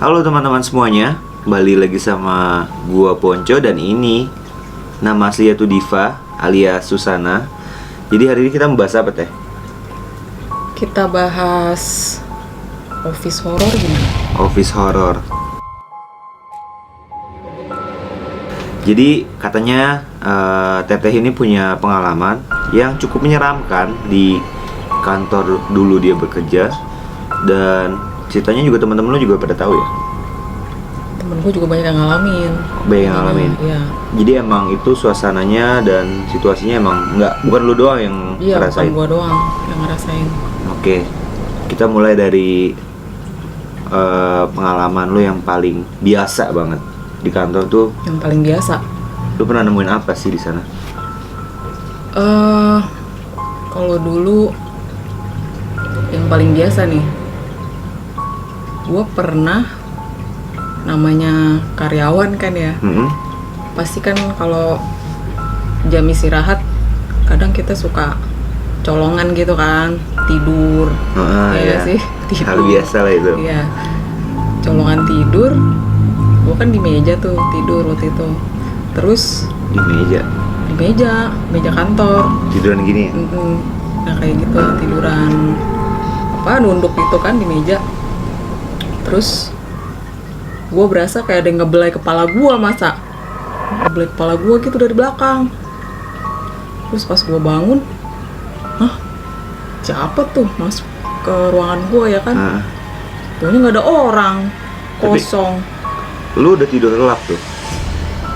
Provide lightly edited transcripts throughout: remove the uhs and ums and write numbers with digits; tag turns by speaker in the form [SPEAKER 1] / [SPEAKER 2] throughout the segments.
[SPEAKER 1] Halo teman-teman semuanya, kembali lagi sama gua Ponco dan ini nama aslinya tuh Diva alias Susana. Jadi hari ini kita membahas apa teh?
[SPEAKER 2] Kita bahas office horror gimana?
[SPEAKER 1] Office horror. Jadi katanya Teteh ini punya pengalaman yang cukup menyeramkan di kantor dulu dia bekerja. Dan ceritanya juga teman-teman lu juga pada tahu ya?
[SPEAKER 2] Temen gue juga banyak yang ngalamin.
[SPEAKER 1] Banyak yang ngalamin?
[SPEAKER 2] Iya.
[SPEAKER 1] Jadi emang itu suasananya dan situasinya emang bukan lu doang yang ngerasain?
[SPEAKER 2] Iya, bukan gue doang yang ngerasain.
[SPEAKER 1] Oke, kita mulai dari pengalaman lu yang paling biasa banget di kantor tuh.
[SPEAKER 2] Yang paling biasa?
[SPEAKER 1] Lu pernah nemuin apa sih di sana?
[SPEAKER 2] Kalau dulu yang paling biasa nih, gue pernah, namanya karyawan kan ya, pasti kan kalau jam istirahat kadang kita suka colongan gitu kan, tidur.
[SPEAKER 1] Iya
[SPEAKER 2] sih, tidur.
[SPEAKER 1] Hal biasa lah itu.
[SPEAKER 2] Iya, colongan tidur. Gue kan di meja tuh tidur waktu itu. Terus
[SPEAKER 1] Di
[SPEAKER 2] meja kantor.
[SPEAKER 1] tiduran gini ya?
[SPEAKER 2] Nah kayak gitu, tiduran nunduk gitu kan di meja. Terus gue berasa kayak ada yang ngebelai kepala gue, ngebelai kepala gue gitu dari belakang. Terus pas gue bangun, siapa tuh masuk ke ruangan gue ya kan? Tuhnya nggak ada orang, kosong.
[SPEAKER 1] Lu udah tidur lelap tuh?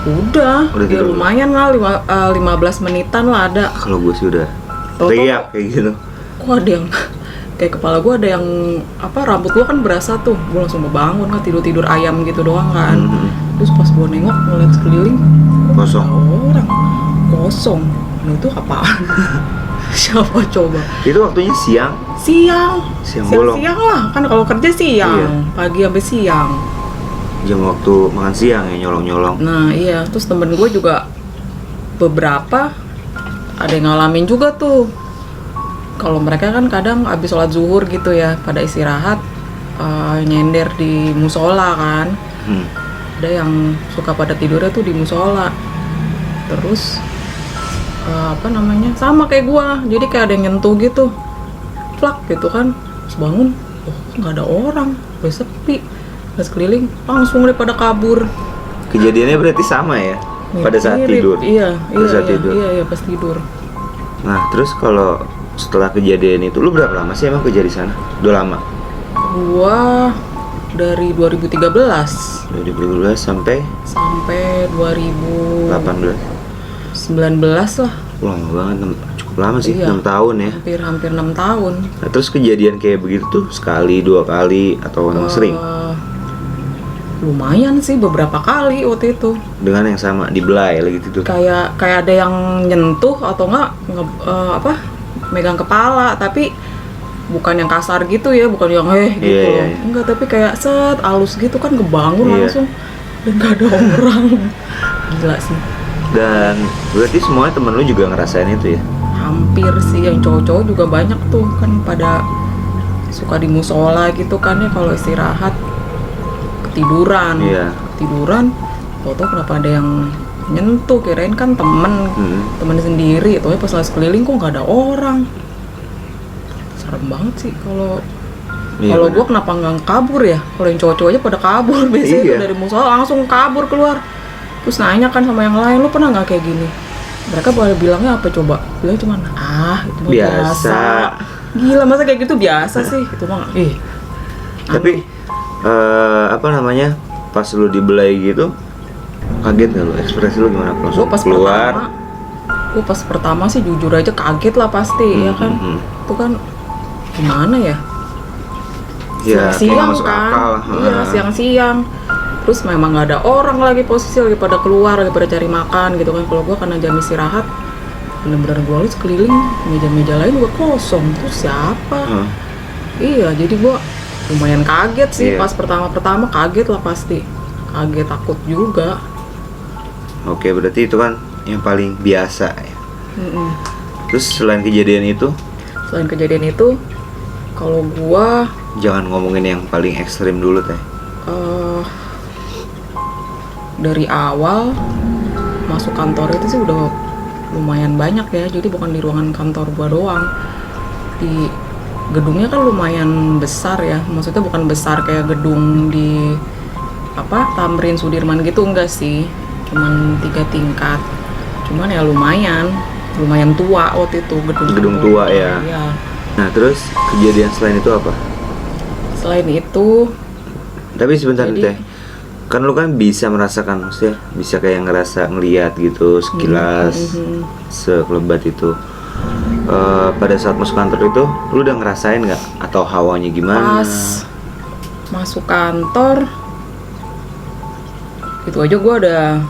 [SPEAKER 2] Udah ya
[SPEAKER 1] tidur
[SPEAKER 2] lumayan lah, 15 menitan lah ada.
[SPEAKER 1] Kalau gue sih udah
[SPEAKER 2] Tau-tau
[SPEAKER 1] teriak kayak gitu.
[SPEAKER 2] kok ada yang kayak kepala gue ada yang rambut gue kan berasa tuh. Gue langsung bangun kan, tidur ayam gitu doang kan. Terus pas gue nengok ngeliat sekeliling,
[SPEAKER 1] Kosong.
[SPEAKER 2] orang kosong. Nah itu apaan? Siapa coba?
[SPEAKER 1] Itu waktunya siang bolong.
[SPEAKER 2] Siang lah kan, kalau kerja siang.
[SPEAKER 1] Iya.
[SPEAKER 2] Pagi sampai siang.
[SPEAKER 1] Jam waktu makan siang ya, nyolong-nyolong.
[SPEAKER 2] Nah iya, terus temen gue juga beberapa ada yang ngalamin juga tuh. Kalau mereka kan kadang abis sholat zuhur gitu ya, pada istirahat nyender di musola kan. Ada yang suka pada tidurnya tuh di musola. Terus sama kayak gua, jadi kayak ada yang nyentuh gitu, plak gitu kan. Terus bangun, nggak ada orang, udah sepi, nggak sekeliling, langsung deh pada kabur.
[SPEAKER 1] Kejadiannya berarti sama ya? Pada saat
[SPEAKER 2] Mirip.
[SPEAKER 1] tidur?
[SPEAKER 2] Iya,
[SPEAKER 1] tidur?
[SPEAKER 2] Iya, pas tidur.
[SPEAKER 1] Nah terus kalau setelah kejadian itu, lu berapa lama sih emang kerja di sana? Udah lama?
[SPEAKER 2] Gua dari 2013
[SPEAKER 1] sampai
[SPEAKER 2] 2018 lah.
[SPEAKER 1] lama banget, cukup lama sih.
[SPEAKER 2] Iya.
[SPEAKER 1] 6 tahun ya.
[SPEAKER 2] Hampir 6 tahun.
[SPEAKER 1] Nah terus kejadian kayak begitu tuh sekali, 2 kali, atau emang sering?
[SPEAKER 2] Lumayan sih, beberapa kali waktu itu.
[SPEAKER 1] Dengan yang sama, dibelai lagi tidur?
[SPEAKER 2] Kayak ada yang nyentuh atau megang kepala, tapi bukan yang kasar gitu ya, bukan yang gitu.
[SPEAKER 1] Iya.
[SPEAKER 2] Enggak, tapi kayak halus gitu kan, kebangun
[SPEAKER 1] Iya.
[SPEAKER 2] langsung dan gak ada orang. Gila sih.
[SPEAKER 1] Dan berarti semuanya temen lu juga ngerasain itu ya?
[SPEAKER 2] Hampir sih, yang cowok-cowok juga banyak tuh kan, pada suka di musola gitu kan ya, kalau istirahat ketiduran.
[SPEAKER 1] Iya.
[SPEAKER 2] Ketiduran, tau-tau kenapa ada yang nyentuh, kirain kan temen sendiri, taunya pas lagi sekeliling kok nggak ada orang. Serem banget sih. Kalau gue kenapa nggak kabur ya? Kalau yang cowok-cowok aja pada kabur biasanya.
[SPEAKER 1] Iya.
[SPEAKER 2] Tuh dari musola langsung kabur keluar. Terus nanya kan sama yang lain, lu pernah nggak kayak gini? Mereka pada bilangnya apa coba? Bilang cuman itu mah biasa. Gila, masa kayak gitu biasa sih? Itu mah
[SPEAKER 1] Tapi pas lu dibelai gitu, kaget gak lu? Ekspresi lu gimana? Langsung keluar?
[SPEAKER 2] Gue pas pertama sih jujur aja kaget lah pasti, ya kan? Itu kan gimana ya?
[SPEAKER 1] Ya,
[SPEAKER 2] Siang-siang
[SPEAKER 1] masuk
[SPEAKER 2] kan?
[SPEAKER 1] akal.
[SPEAKER 2] Iya, siang-siang. Terus memang nggak ada orang lagi, posisi lagi pada keluar, lagi pada cari makan gitu kan. Kalau gue karena jam istirahat, bener-bener gue lihat sekeliling meja-meja lain juga kosong. Terus siapa? Iya, jadi gue lumayan kaget sih.
[SPEAKER 1] Iya.
[SPEAKER 2] Pas pertama kaget lah pasti. Kaget, takut juga.
[SPEAKER 1] Oke, berarti itu kan yang paling biasa ya. Terus selain kejadian itu,
[SPEAKER 2] kalau gua
[SPEAKER 1] jangan ngomongin yang paling ekstrim dulu teh.
[SPEAKER 2] eh, dari awal masuk kantor itu sih udah lumayan banyak ya. Jadi bukan di ruangan kantor gua doang, di gedungnya kan lumayan besar ya. Maksudnya bukan besar kayak gedung di Tamrin Sudirman gitu, enggak sih, cuman 3 tingkat. Cuman ya lumayan tua waktu itu
[SPEAKER 1] Gedung tua ya.
[SPEAKER 2] Iya.
[SPEAKER 1] Nah terus kejadian selain itu apa?
[SPEAKER 2] Selain itu,
[SPEAKER 1] Tapi sebentar
[SPEAKER 2] Jadi-
[SPEAKER 1] Teh, kan lu kan bisa merasakan, maksudnya bisa kayak ngerasa ngeliat gitu sekilas, sekelebat itu. Pada saat masuk kantor itu, lu udah ngerasain nggak? Atau hawanya gimana?
[SPEAKER 2] pas masuk kantor itu aja gue udah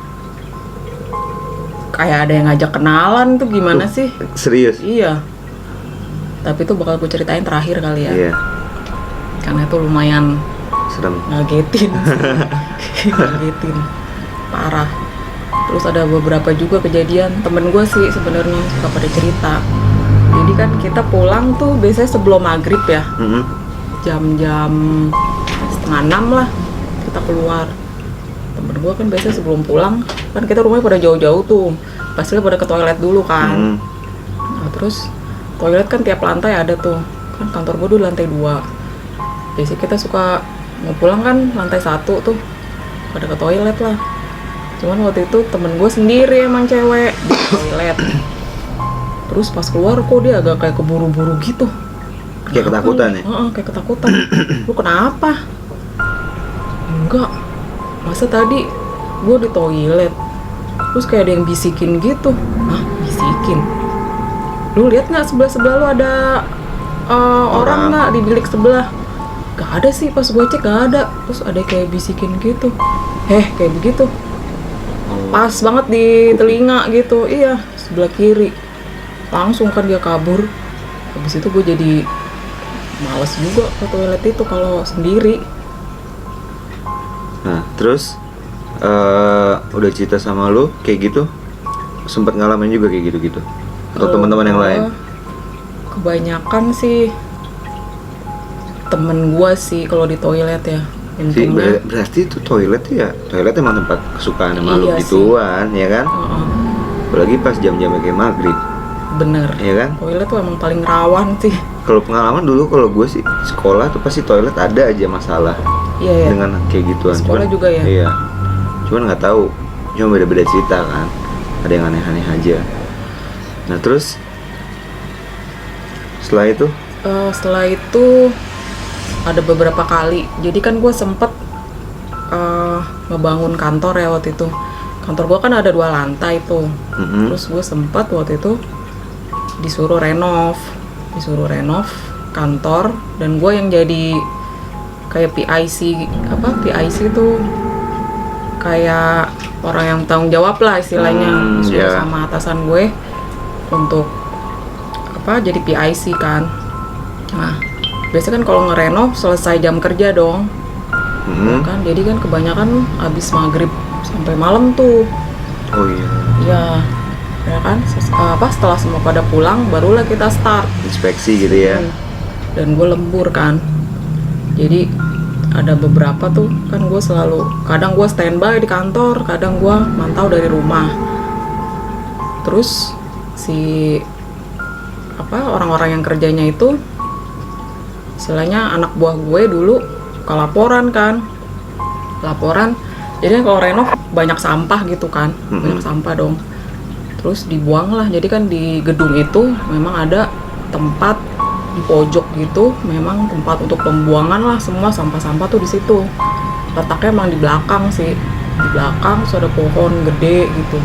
[SPEAKER 2] kayak ada yang ngajak kenalan tuh, gimana sih?
[SPEAKER 1] Serius?
[SPEAKER 2] Iya. Tapi itu bakal gue ceritain terakhir kali ya.
[SPEAKER 1] Iya,
[SPEAKER 2] Karena itu lumayan
[SPEAKER 1] serem.
[SPEAKER 2] ngagetin sih. Ngagetin parah. Terus ada beberapa juga kejadian temen gue sih sebenarnya suka pada cerita. Jadi kan kita pulang tuh biasanya sebelum maghrib ya,
[SPEAKER 1] Mhm.
[SPEAKER 2] jam-jam 5:30 lah kita keluar. Temen gue kan biasanya sebelum pulang kan kita rumahnya pada jauh-jauh tuh, pastinya pada ke toilet dulu kan.
[SPEAKER 1] Mhm.
[SPEAKER 2] Nah, terus toilet kan tiap lantai ada tuh, kan kantor gue dulu lantai 2. Biasanya kita suka mau pulang kan lantai 1 tuh pada ke toilet lah. Cuman waktu itu temen gue sendiri emang cewek di toilet. Terus pas keluar kok dia agak kayak keburu-buru gitu.
[SPEAKER 1] Kayak
[SPEAKER 2] Kenapa
[SPEAKER 1] ketakutan
[SPEAKER 2] lu?
[SPEAKER 1] ya?
[SPEAKER 2] Heeh, kayak ketakutan. Lu kenapa? Enggak. Masa tadi gue di toilet terus kayak ada yang bisikin gitu. Hah? Bisikin? Lu lihat nggak sebelah-sebelah lu ada orang nggak di bilik sebelah? Gak ada sih, pas gue cek gak ada. Terus ada kayak bisikin gitu. Kayak begitu. Pas banget di telinga gitu. Iya, sebelah kiri. Langsung kan dia kabur. Habis itu gue jadi males juga ke toilet itu kalau sendiri.
[SPEAKER 1] Nah terus udah cerita sama lu kayak gitu, sempet ngalamin juga kayak gitu-gitu? Atau teman-teman yang lain?
[SPEAKER 2] Kebanyakan sih temen gue sih kalau di toilet ya.
[SPEAKER 1] Sih,
[SPEAKER 2] Untungnya.
[SPEAKER 1] berarti itu toilet emang tempat kesukaan sama lu
[SPEAKER 2] Iya
[SPEAKER 1] gituan, ya kan?
[SPEAKER 2] Heeh,
[SPEAKER 1] Apalagi pas jam-jam kayak maghrib,
[SPEAKER 2] bener.
[SPEAKER 1] ya kan?
[SPEAKER 2] Toilet tuh emang paling rawan sih.
[SPEAKER 1] Kalau pengalaman dulu, kalau gue sih sekolah tuh pasti toilet ada aja masalah
[SPEAKER 2] Iya ya.
[SPEAKER 1] dengan kayak gituan.
[SPEAKER 2] Sekolah juga ya?
[SPEAKER 1] Iya. Cuman nggak tahu, cuma beda-beda cerita kan. Ada yang aneh-aneh aja. Nah terus setelah itu ada beberapa kali. Jadi kan gue sempet ngebangun kantor ya waktu itu. Kantor gue kan ada 2 lantai tuh. Mhm.
[SPEAKER 2] Terus gue sempet waktu itu disuruh renov kantor, dan gue yang jadi kayak PIC. PIC tuh kayak orang yang tanggung jawab lah istilahnya. Disuruh
[SPEAKER 1] iya.
[SPEAKER 2] sama atasan gue untuk jadi PIC kan. Nah biasanya kan kalau ngerenov selesai jam kerja dong.
[SPEAKER 1] Mhm.
[SPEAKER 2] Kan jadi kan kebanyakan abis maghrib sampai malam tuh.
[SPEAKER 1] Oh iya.
[SPEAKER 2] Ya kan setelah semua pada pulang barulah kita start.
[SPEAKER 1] Inspeksi gitu ya.
[SPEAKER 2] Dan gue lembur kan, jadi ada beberapa tuh kan gue selalu, kadang gue standby di kantor, kadang gue mantau dari rumah. Terus si orang-orang yang kerjanya itu istilahnya anak buah gue dulu suka laporan kan, jadi kalau renov banyak sampah gitu kan, banyak sampah dong, terus dibuang lah. Jadi kan di gedung itu memang ada tempat di pojok gitu, memang tempat untuk pembuangan lah, semua sampah-sampah tuh di situ. Letaknya emang di belakang sih, di belakang terus ada pohon gede gitu.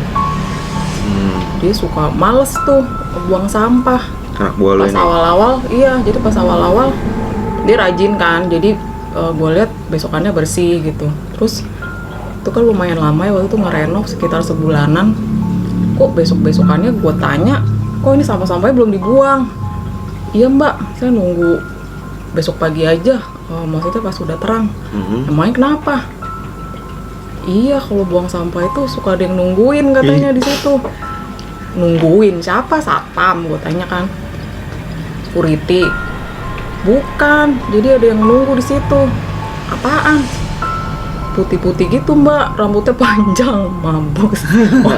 [SPEAKER 2] Dia suka males tuh buang sampah.
[SPEAKER 1] Anak buah lu
[SPEAKER 2] Pas
[SPEAKER 1] ini.
[SPEAKER 2] awal-awal, iya, jadi pas awal-awal dia rajin kan, jadi gue lihat besokannya bersih gitu. Terus itu kan lumayan lama ya waktu itu ngerenov sekitar sebulanan. Kok besok-besokannya gue tanya, kok ini sampah-sampahnya belum dibuang? Iya mbak, saya nunggu besok pagi aja. Maksudnya pas udah terang. Emangnya kenapa? Iya, kalau buang sampah itu suka ada yang nungguin katanya di situ. Nungguin siapa? Satpam, gue tanya kan. Security. Bukan, jadi ada yang nunggu di situ. Apaan? putih-putih gitu mbak, rambutnya panjang, mampus. Oh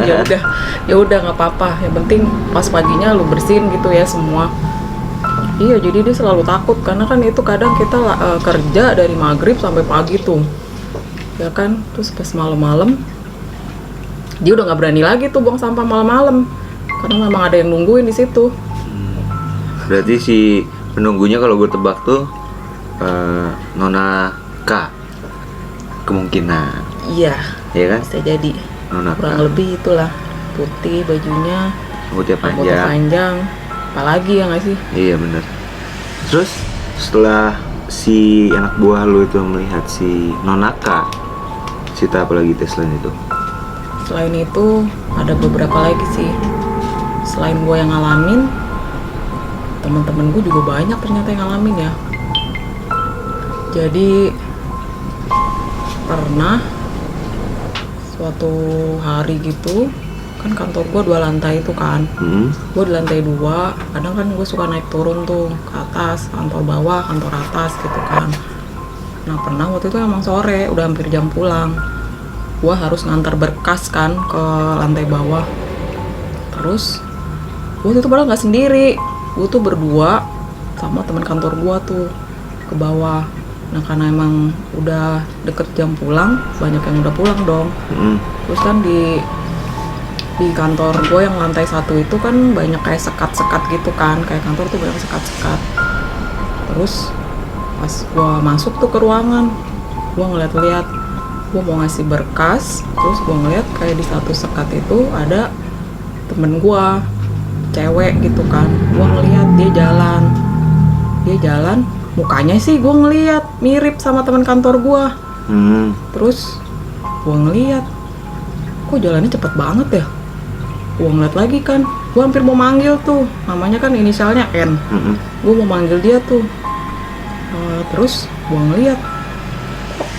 [SPEAKER 2] ya udah nggak apa-apa, yang penting pas paginya lu bersihin gitu ya semua. Iya, jadi dia selalu takut karena kan itu kadang kita kerja dari maghrib sampai pagi tuh, ya kan. Terus pas malam-malam dia udah nggak berani lagi tuh buang sampah malam-malam karena memang ada yang nungguin di situ.
[SPEAKER 1] Berarti si penunggunya kalau gue tebak tuh Nona K kemungkinan.
[SPEAKER 2] Iya,
[SPEAKER 1] Iya kan?
[SPEAKER 2] bisa jadi.
[SPEAKER 1] Nona
[SPEAKER 2] Kurang
[SPEAKER 1] K.
[SPEAKER 2] lebih itulah, putih bajunya,
[SPEAKER 1] Rambutnya
[SPEAKER 2] rambutnya
[SPEAKER 1] panjang.
[SPEAKER 2] panjang. Apalagi ya nggak sih?
[SPEAKER 1] Iya bener. Terus setelah si anak buah lu itu melihat si Nona K, cerita apa lagi tes selain itu?
[SPEAKER 2] Selain itu ada beberapa lagi sih. Selain gue yang ngalamin, teman-teman gue juga banyak ternyata yang ngalamin ya. Jadi pernah suatu hari gitu, kan kantor gue 2 lantai itu kan. Gue di lantai 2, kadang kan gue suka naik turun tuh ke atas, kantor bawah, kantor atas gitu kan. Nah pernah waktu itu emang sore, udah hampir jam pulang, gue harus ngantar berkas kan ke lantai bawah. Terus gue tuh padahal nggak sendiri, gue tuh berdua sama teman kantor gue tuh ke bawah. Nah karena emang udah deket jam pulang, banyak yang udah pulang dong. Terus kan di kantor gue yang lantai 1 itu kan banyak kayak sekat-sekat gitu kan, kayak kantor tuh banyak sekat-sekat. Terus pas gue masuk tuh ke ruangan, gue ngeliat-liat, gue mau ngasih berkas, terus gue ngeliat kayak di satu sekat itu ada temen gue, cewek gitu kan. Gue ngeliat dia jalan, mukanya sih gue ngeliat mirip sama teman kantor gue. Terus gue ngeliat, kok jalannya cepet banget ya. Gue ngeliat lagi kan, gue hampir mau manggil tuh, namanya kan inisialnya N. Gue mau manggil dia tuh. Terus gue ngeliat, kok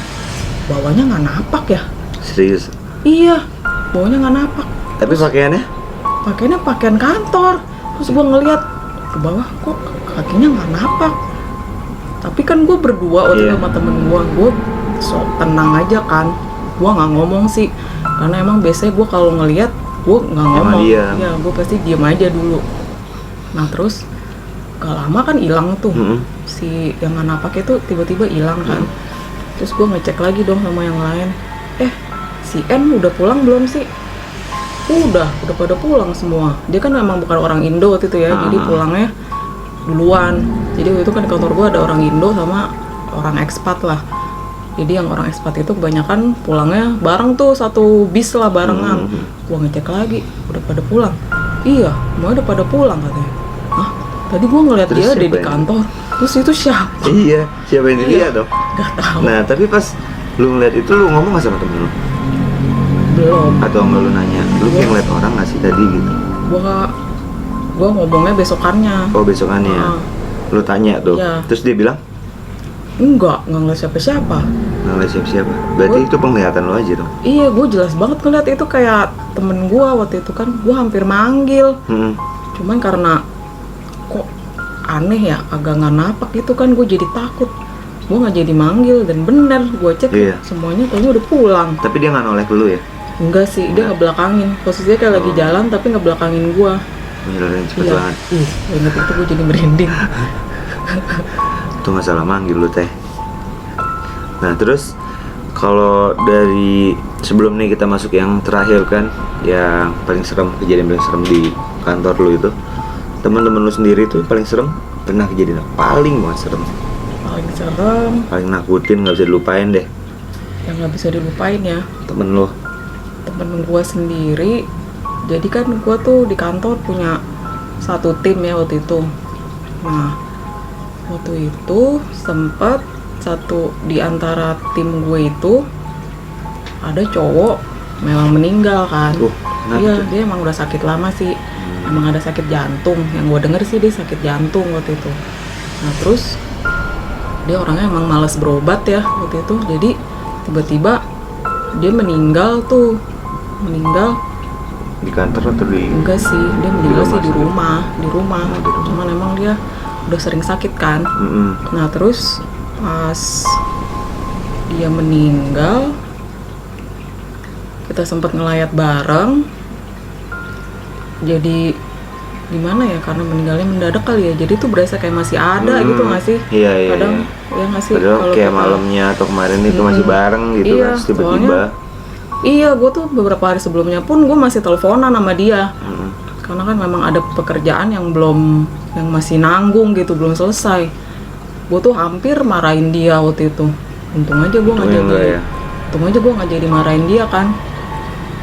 [SPEAKER 2] bawahnya nggak napak ya.
[SPEAKER 1] Serius?
[SPEAKER 2] Iya, bawahnya nggak napak.
[SPEAKER 1] Tapi pakaiannya?
[SPEAKER 2] Pakaiannya pakaian kantor. Terus gue ngeliat ke bawah, kok kakinya nggak napak. Tapi kan gue berdua waktu itu sama temen gue sok tenang aja kan. Gue nggak ngomong sih, karena emang biasanya gue kalau ngeliat gue nggak ngomong. Ya gue pasti diem aja dulu. Nah terus gak lama kan hilang tuh. Si yang nggak napak itu tiba-tiba hilang kan. Terus gue ngecek lagi dong sama yang lain. Si N udah pulang belum sih? Udah pada pulang semua. Dia kan memang bukan orang Indo waktu itu ya, jadi pulangnya duluan. Jadi waktu itu kan di kantor gue ada orang Indo sama orang ekspat lah. Jadi yang orang ekspat itu kebanyakan pulangnya bareng tuh, satu bis lah barengan. Gua ngecek lagi, udah pada pulang. Iya, semua udah pada pulang katanya. Hah? Tadi gua ngeliat
[SPEAKER 1] Terus
[SPEAKER 2] dia ada di
[SPEAKER 1] siapa
[SPEAKER 2] kantor. Terus itu siapa?
[SPEAKER 1] Iya, siapa yang dilihat dong?
[SPEAKER 2] Gak tahu.
[SPEAKER 1] Nah, tapi pas lu ngeliat itu, lu ngomong gak sama temen lu?
[SPEAKER 2] Belum.
[SPEAKER 1] Atau enggak lu nanya, lu kayak ngeliat orang gak sih tadi gitu?
[SPEAKER 2] Gua ngomongnya besokannya.
[SPEAKER 1] Oh, besokannya. Lu tanya tuh.
[SPEAKER 2] Iya.
[SPEAKER 1] Terus dia bilang?
[SPEAKER 2] Enggak ngeliat siapa-siapa.
[SPEAKER 1] Nggak ngeliat siapa-siapa. Berarti itu penglihatan lo aja dong?
[SPEAKER 2] Iya, gue jelas banget ngeliat itu kayak temen gue waktu itu kan. Gue hampir manggil. Cuman karena kok aneh ya, agak nggak napak gitu kan, gue jadi takut. Gue nggak jadi manggil, dan bener gue cek semuanya kayaknya udah pulang.
[SPEAKER 1] Tapi dia nggak noleh ke lu ya?
[SPEAKER 2] Enggak sih, dia ngebelakangin. Posisinya kayak lagi jalan tapi ngebelakangin gue.
[SPEAKER 1] Jalan cepet banget.
[SPEAKER 2] Ingat itu gue jadi merinding.
[SPEAKER 1] Itu nggak salah manggil lu teh. Nah terus kalau dari sebelum nih kita masuk yang terakhir kan, yang paling serem, kejadian paling serem di kantor lu itu, teman-teman lu sendiri tuh paling serem pernah kejadian apa? Paling banget serem,
[SPEAKER 2] Paling serem,
[SPEAKER 1] paling nakutin, nggak bisa dilupain deh.
[SPEAKER 2] yang nggak bisa dilupain ya,
[SPEAKER 1] Temen lu?
[SPEAKER 2] temen gue sendiri. Jadi kan gue tuh di kantor punya satu tim ya waktu itu. Nah waktu itu sempet satu di antara tim gue itu ada cowok memang meninggal kan. Iya, dia emang udah sakit lama sih. Emang ada sakit jantung. Yang gue denger sih dia sakit jantung waktu itu. Nah terus dia orangnya emang malas berobat ya waktu itu. Jadi tiba-tiba dia meninggal tuh. Meninggal
[SPEAKER 1] di kantor atau di?
[SPEAKER 2] Enggak sih, dia meninggal sih di
[SPEAKER 1] rumah.
[SPEAKER 2] rumah. Cuman emang dia udah sering sakit kan. Nah terus pas dia meninggal, kita sempat ngelayat bareng. Jadi gimana ya, karena meninggalnya mendadak kali ya, jadi tuh berasa kayak masih ada gitu nggak sih?
[SPEAKER 1] Iya.
[SPEAKER 2] Kadang ya nggak sih,
[SPEAKER 1] Padahal
[SPEAKER 2] kalau
[SPEAKER 1] kayak
[SPEAKER 2] kita-
[SPEAKER 1] malamnya atau kemarin itu masih bareng gitu
[SPEAKER 2] Iya,
[SPEAKER 1] kan, terus tiba-tiba.
[SPEAKER 2] Iya, gue tuh beberapa hari sebelumnya pun gue masih teleponan sama dia. Karena kan memang ada pekerjaan yang masih nanggung gitu, belum selesai. Gue tuh hampir marahin dia waktu itu. Untung aja gue nggak
[SPEAKER 1] Untungnya
[SPEAKER 2] jadi.
[SPEAKER 1] enggak ya.
[SPEAKER 2] Untung aja gue nggak jadi marahin dia kan.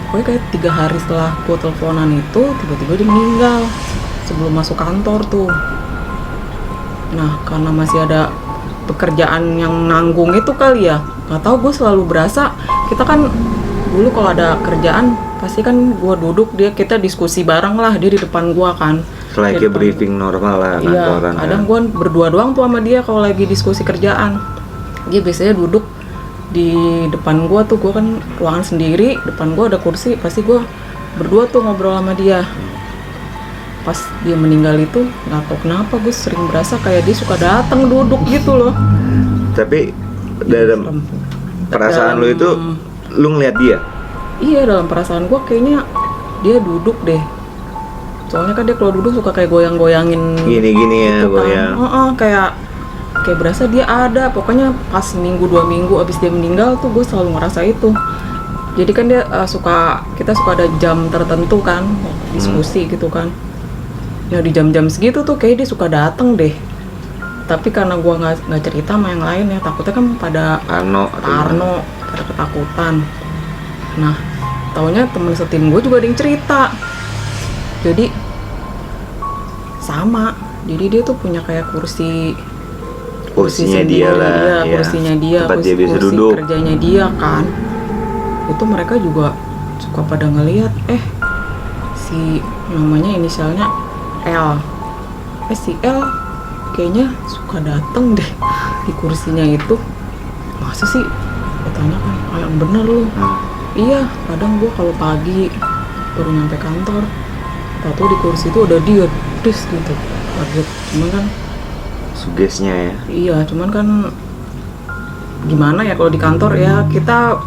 [SPEAKER 2] Pokoknya kayak 3 hari setelah gue teleponan itu, tiba-tiba dia meninggal sebelum masuk kantor tuh. Nah, karena masih ada pekerjaan yang nanggung itu kali ya, nggak tahu, gue selalu berasa kita kan dulu kalau ada kerjaan pasti kan gue duduk, kita diskusi bareng lah, dia di depan gue kan.
[SPEAKER 1] Kayak
[SPEAKER 2] Di depan-
[SPEAKER 1] briefing normal lah
[SPEAKER 2] Iya,
[SPEAKER 1] kantoran
[SPEAKER 2] kadang
[SPEAKER 1] kan.
[SPEAKER 2] gue berdua doang tuh sama dia kalau lagi diskusi kerjaan. Dia biasanya duduk di depan gue tuh, gue kan ruangan sendiri, depan gue ada kursi, pasti gue berdua tuh ngobrol sama dia. Pas dia meninggal itu, nggak tahu kenapa gue sering berasa kayak dia suka datang duduk gitu loh.
[SPEAKER 1] Tapi dalam perasaan lu itu, lu ngeliat dia?
[SPEAKER 2] Iya, dalam perasaan gue kayaknya dia duduk deh. Soalnya kan dia kalau duduk suka kayak goyang-goyangin
[SPEAKER 1] Gini-gini ya,
[SPEAKER 2] gitu kan.
[SPEAKER 1] goyang.
[SPEAKER 2] Kayak berasa dia ada. Pokoknya pas 1-2 minggu abis dia meninggal tuh gue selalu ngerasa itu. Jadi kan dia kita suka ada jam tertentu kan, diskusi gitu kan. Ya di jam-jam segitu tuh kayak dia suka dateng deh. Tapi karena gue nggak cerita sama yang lain ya, takutnya kan pada Parno, pada ketakutan. Nah, taunya temen setim gue juga ada yang cerita. Jadi sama. Jadi dia tuh punya kayak
[SPEAKER 1] kursinya
[SPEAKER 2] sendiri,
[SPEAKER 1] dia lah, ya.
[SPEAKER 2] kursinya dia,
[SPEAKER 1] Tempat dia bisa
[SPEAKER 2] kursi
[SPEAKER 1] duduk.
[SPEAKER 2] kerjanya dia kan. Itu mereka juga suka pada ngelihat, si namanya inisialnya L, si L kayaknya suka dateng deh di kursinya itu. Masa sih? Gue tanya kan, yang bener lu. Iya, kadang gue kalau pagi baru nyampe kantor, tahu di kursi itu ada dia, terus gitu, kaget. Cuman kan
[SPEAKER 1] Sugesnya ya.
[SPEAKER 2] iya, cuman kan gimana ya, kalau di kantor ya kita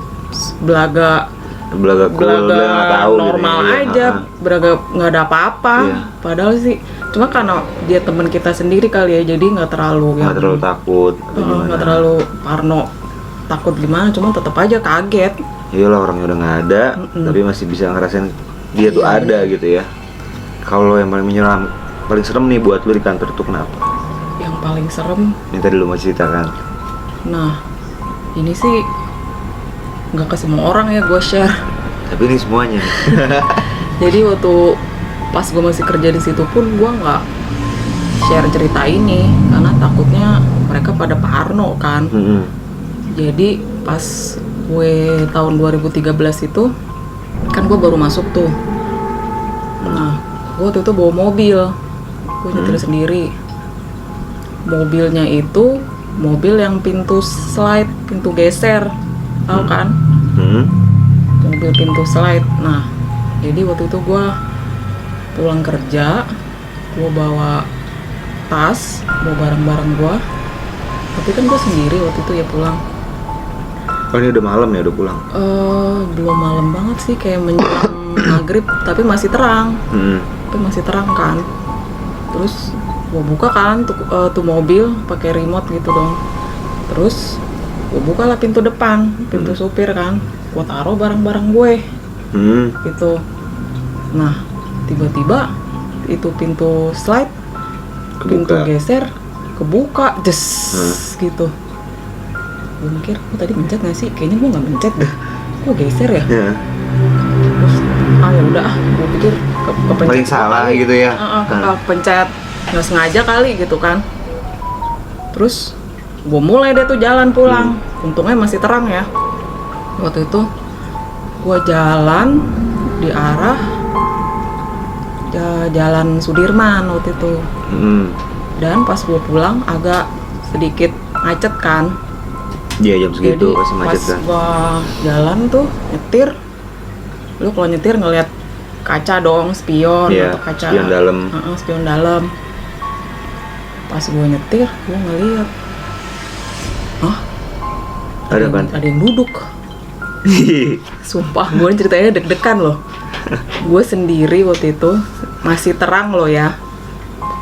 [SPEAKER 2] belaga
[SPEAKER 1] Cool, dia nggak tahu
[SPEAKER 2] normal
[SPEAKER 1] gitu ya.
[SPEAKER 2] aja, belaga nggak ada apa-apa.
[SPEAKER 1] Iya.
[SPEAKER 2] Padahal sih, cuma karena dia teman kita sendiri kali ya, jadi nggak terlalu
[SPEAKER 1] Nggak terlalu takut atau gimana.
[SPEAKER 2] nggak terlalu parno, takut gimana, cuma tetap aja kaget.
[SPEAKER 1] Iyalah, orangnya udah nggak ada, tapi masih bisa ngerasain dia tuh
[SPEAKER 2] Iya,
[SPEAKER 1] ada gitu ya. Kalau yang paling menyeram, paling serem nih buat lu di kantor itu kenapa?
[SPEAKER 2] Yang paling serem,
[SPEAKER 1] Ini tadi lu mau ceritakan.
[SPEAKER 2] nah ini sih nggak ke semua orang ya gue share.
[SPEAKER 1] Tapi ini semuanya.
[SPEAKER 2] Jadi waktu pas gue masih kerja di situ pun gue nggak share cerita ini karena takutnya mereka pada parno kan. Jadi pas gue tahun 2013 itu kan gue baru masuk tuh. Nah, gue waktu itu bawa mobil, gue nyetir sendiri. Mobilnya itu mobil yang pintu slide, pintu geser, tahu kan? Mobil pintu slide. Nah, jadi waktu itu gue pulang kerja, gue bawa tas, bawa barang-barang gue. Tapi kan gue sendiri waktu itu ya pulang.
[SPEAKER 1] Oh, ini udah malam ya, udah pulang.
[SPEAKER 2] Belum malam banget sih, kayak menjelang maghrib, tapi masih terang. Tapi masih terang kan. Terus gue buka kan tuh mobil pakai remote gitu dong. Terus gue buka lah pintu depan, pintu supir kan. Gue taruh barang-barang gue gitu. Nah, tiba-tiba itu pintu slide, pintu geser kebuka, gitu. Gue mikir, gue tadi mencet nggak sih? Kayaknya gue nggak mencet deh. Gue geser ya. Terus ya udah, gue pikir kepencet.
[SPEAKER 1] Paling salah
[SPEAKER 2] kali.
[SPEAKER 1] gitu ya.
[SPEAKER 2] Kepencet nggak sengaja kali gitu kan. Terus gue mulai deh tuh jalan pulang. Untungnya masih terang ya. Waktu itu gue jalan di arah Jalan Sudirman waktu itu. Dan pas gue pulang agak sedikit macet kan.
[SPEAKER 1] Iya, jam segitu
[SPEAKER 2] Jadi
[SPEAKER 1] pasti macet
[SPEAKER 2] pas
[SPEAKER 1] kan.
[SPEAKER 2] gua jalan tuh nyetir, lu kalau nyetir ngeliat kaca dong, spion
[SPEAKER 1] Iya,
[SPEAKER 2] atau kaca
[SPEAKER 1] spion dalam.
[SPEAKER 2] spion dalam. Pas gua nyetir, gua ngeliat,
[SPEAKER 1] Ada kan?
[SPEAKER 2] ada yang duduk Sumpah, gue ceritanya deg-degan loh. Gue sendiri waktu itu, masih terang loh ya.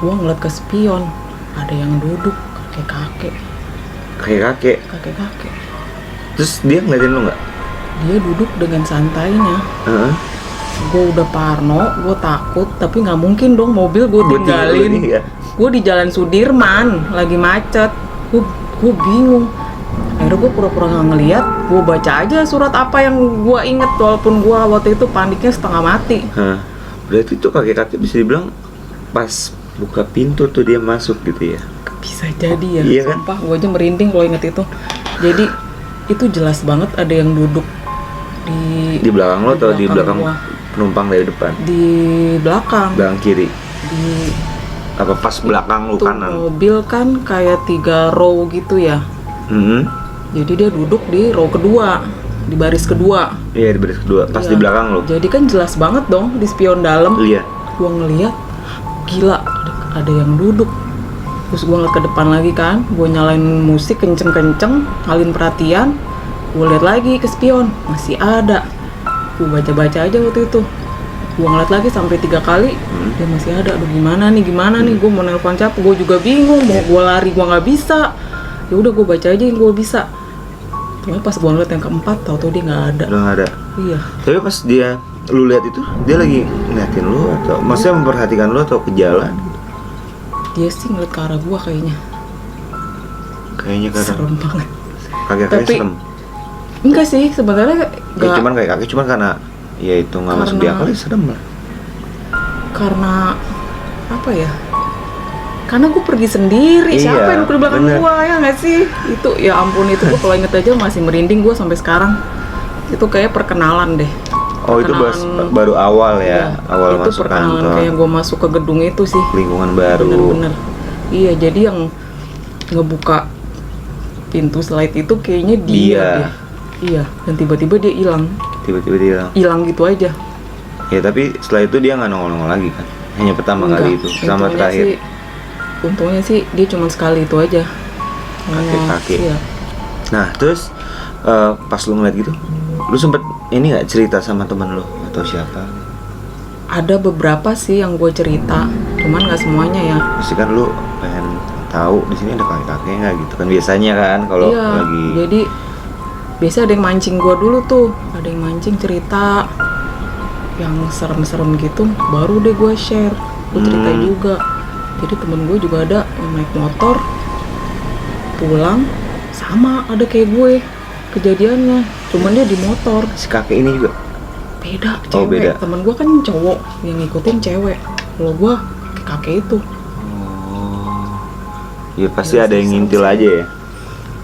[SPEAKER 2] Gue ngeliat ke spion, ada yang duduk, kakek-kakek. Kakek-kakek.
[SPEAKER 1] Terus dia ngeliatin lu nggak?
[SPEAKER 2] Dia duduk dengan santainya. Gue udah parno, gue takut, tapi nggak mungkin dong mobil gue tinggalin.
[SPEAKER 1] Iya.
[SPEAKER 2] Gue di Jalan Sudirman, lagi macet. Gue bingung. Akhirnya gue pura-pura nggak ngeliat, gue baca aja surat apa yang gue inget, walaupun gue waktu itu paniknya setengah mati.
[SPEAKER 1] Berarti tuh kakek-kakek bisa dibilang pas buka pintu tuh dia masuk gitu ya?
[SPEAKER 2] Bisa jadi ya,
[SPEAKER 1] iya kan?
[SPEAKER 2] Sumpah gue aja merinding kalau inget itu. Jadi itu jelas banget ada yang duduk di
[SPEAKER 1] belakang lo atau di belakang
[SPEAKER 2] gua.
[SPEAKER 1] penumpang dari depan?
[SPEAKER 2] Di belakang.
[SPEAKER 1] Belakang kiri?
[SPEAKER 2] Di
[SPEAKER 1] Apa pas belakang lu
[SPEAKER 2] tuh
[SPEAKER 1] kanan?
[SPEAKER 2] mobil kan kayak 3 row gitu ya. Jadi dia duduk di row kedua, di baris kedua.
[SPEAKER 1] Iya, di baris kedua, pas di belakang lo.
[SPEAKER 2] Jadi kan jelas banget dong di spion dalam.
[SPEAKER 1] Iya.
[SPEAKER 2] Gue ngeliat, gila ada yang duduk. Terus gue ngeliat ke depan lagi kan, gue nyalain musik kenceng-kenceng, ngalihin perhatian. Gue lihat lagi ke spion, masih ada. Gue baca-baca aja waktu itu. Gue ngeliat lagi sampai 3 kali, dia masih ada. Aduh gimana nih, gue mau nelpon siapa? Gue juga bingung, mau gue lari gue nggak bisa. Ya udah gue baca aja yang gue bisa. Cuma pas gue ngeliat yang keempat, tau dia nggak ada.
[SPEAKER 1] Udah nggak ada.
[SPEAKER 2] Iya.
[SPEAKER 1] Tapi pas lu lihat itu, dia lagi ngeliatin lu atau maksudnya memperhatikan lu atau ke jalan?
[SPEAKER 2] Dia sih ngeliat ke arah gue kayaknya.
[SPEAKER 1] Kayaknya karena
[SPEAKER 2] Serem banget.
[SPEAKER 1] kakek-kakek
[SPEAKER 2] Tapi
[SPEAKER 1] serem.
[SPEAKER 2] enggak sih, sebenarnya
[SPEAKER 1] Ya, cuman kayak kakek cuman karena ya itu nggak masuk di akal ya serem lah.
[SPEAKER 2] Karena apa ya? Karena gue pergi sendiri,
[SPEAKER 1] Iya,
[SPEAKER 2] siapa yang duduk di belakang
[SPEAKER 1] bener.
[SPEAKER 2] gue ya nggak sih? Itu ya ampun, itu gue kalau inget aja masih merinding gue sampai sekarang. Itu kayak perkenalan deh.
[SPEAKER 1] Oh itu baru awal ya, awal
[SPEAKER 2] itu
[SPEAKER 1] masuk
[SPEAKER 2] perkenalan
[SPEAKER 1] kantor,
[SPEAKER 2] kayak gue masuk ke gedung itu sih.
[SPEAKER 1] lingkungan baru.
[SPEAKER 2] Bener-bener. Iya, jadi yang ngebuka pintu slide itu kayaknya dia deh. Iya, dan tiba-tiba dia hilang.
[SPEAKER 1] Tiba-tiba dia
[SPEAKER 2] Hilang gitu aja.
[SPEAKER 1] ya, tapi setelah itu dia nggak nongol-nongol lagi kan, hanya pertama
[SPEAKER 2] Enggak,
[SPEAKER 1] kali itu sama
[SPEAKER 2] untungnya
[SPEAKER 1] terakhir.
[SPEAKER 2] Untungnya sih dia cuma sekali itu aja.
[SPEAKER 1] Kakek-kakek.
[SPEAKER 2] Iya.
[SPEAKER 1] Nah terus pas lu ngeliat gitu, lu sempet ini nggak cerita sama temen lu atau siapa?
[SPEAKER 2] Ada beberapa sih yang gue cerita, cuman nggak semuanya ya.
[SPEAKER 1] Pasti kan lu pengen tahu di sini ada kakek-kakek nggak gitu kan biasanya kan kalau
[SPEAKER 2] Iya,
[SPEAKER 1] lagi.
[SPEAKER 2] jadi biasa ada yang mancing gue dulu tuh, ada yang mancing cerita yang serem-serem gitu, baru deh gue share, gue cerita juga. Jadi temen gue juga ada yang naik motor, pulang sama ada kayak gue kejadiannya, cuman dia di motor.
[SPEAKER 1] Si kakek ini juga
[SPEAKER 2] Beda,
[SPEAKER 1] Oh,
[SPEAKER 2] cewek.
[SPEAKER 1] beda.
[SPEAKER 2] Temen gue kan cowok, yang ngikutin cewek. Kalau gue kakek itu.
[SPEAKER 1] ya pasti
[SPEAKER 2] Iya,
[SPEAKER 1] ada yang
[SPEAKER 2] serem
[SPEAKER 1] ngintil
[SPEAKER 2] sih.
[SPEAKER 1] aja ya,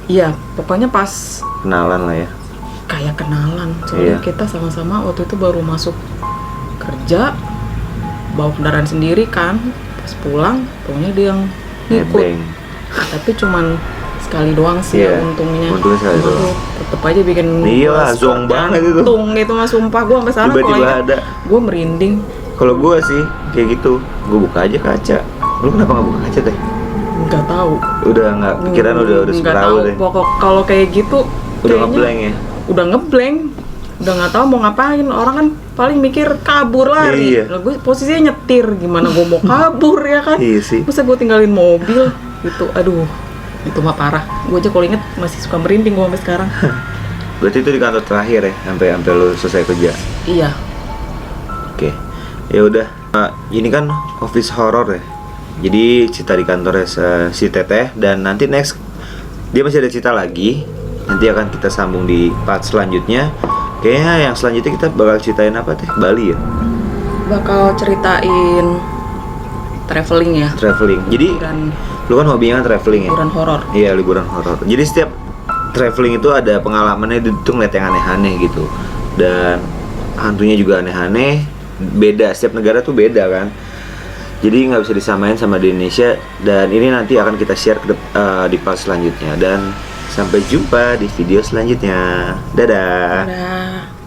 [SPEAKER 2] Iya, pokoknya pas
[SPEAKER 1] kenalan lah ya.
[SPEAKER 2] kayak kenalan. Soalnya
[SPEAKER 1] Iya.
[SPEAKER 2] kita sama-sama waktu itu baru masuk kerja, bawa kendaraan sendiri kan. Pas pulang, pokoknya dia yang ngikut.
[SPEAKER 1] Nebeng.
[SPEAKER 2] Tapi cuman sekali doang sih
[SPEAKER 1] Iya,
[SPEAKER 2] ya untungnya.
[SPEAKER 1] untungnya sekali doang.
[SPEAKER 2] Tetep aja bikin
[SPEAKER 1] Iya
[SPEAKER 2] gua
[SPEAKER 1] lah,
[SPEAKER 2] squat
[SPEAKER 1] zong banget itu.
[SPEAKER 2] jantung itu mah sumpah. Gue sampai sekarang
[SPEAKER 1] Tiba-tiba
[SPEAKER 2] kalau ingat,
[SPEAKER 1] ada.
[SPEAKER 2] gue merinding.
[SPEAKER 1] Kalau gue sih kayak gitu, gue buka aja kaca. Lu kenapa nggak buka kaca teh?
[SPEAKER 2] Nggak tahu.
[SPEAKER 1] Udah nggak pikiran udah
[SPEAKER 2] Nggak
[SPEAKER 1] semrawut
[SPEAKER 2] tahu.
[SPEAKER 1] deh.
[SPEAKER 2] Pokok kalau kayak gitu
[SPEAKER 1] Udah
[SPEAKER 2] kayaknya
[SPEAKER 1] ngeblank ya.
[SPEAKER 2] udah ngeblank, udah nggak tahu mau ngapain. Orang kan paling mikir kabur lari.
[SPEAKER 1] Iya.
[SPEAKER 2] Lah gue posisinya nyetir, gimana gue mau kabur ya kan?
[SPEAKER 1] Iya sih.
[SPEAKER 2] Masa gue tinggalin mobil gitu, aduh itu mah parah. Gue aja kalau inget masih suka merinding gue sampai sekarang.
[SPEAKER 1] Berarti itu di kantor terakhir ya, sampai lu selesai kerja.
[SPEAKER 2] Iya.
[SPEAKER 1] Oke. Ya udah. Ini kan office horror ya. Jadi cerita di kantornya si Teteh, dan nanti next dia masih ada cerita lagi. Nanti akan kita sambung di part selanjutnya. Kayaknya yang selanjutnya kita bakal ceritain apa teh? Bali ya?
[SPEAKER 2] Bakal ceritain traveling ya,
[SPEAKER 1] Traveling. Jadi
[SPEAKER 2] dan
[SPEAKER 1] lu kan hobinya kan traveling ya?
[SPEAKER 2] liburan horor.
[SPEAKER 1] Iya, liburan horor. Jadi setiap traveling itu ada pengalamannya, dia tuh ngeliat yang aneh-aneh gitu. Dan hantunya juga aneh-aneh. Beda, setiap negara tuh beda kan. Jadi nggak bisa disamain sama di Indonesia. Dan ini nanti akan kita share di part selanjutnya. Dan sampai jumpa di video selanjutnya. Dadah.
[SPEAKER 2] Dadah.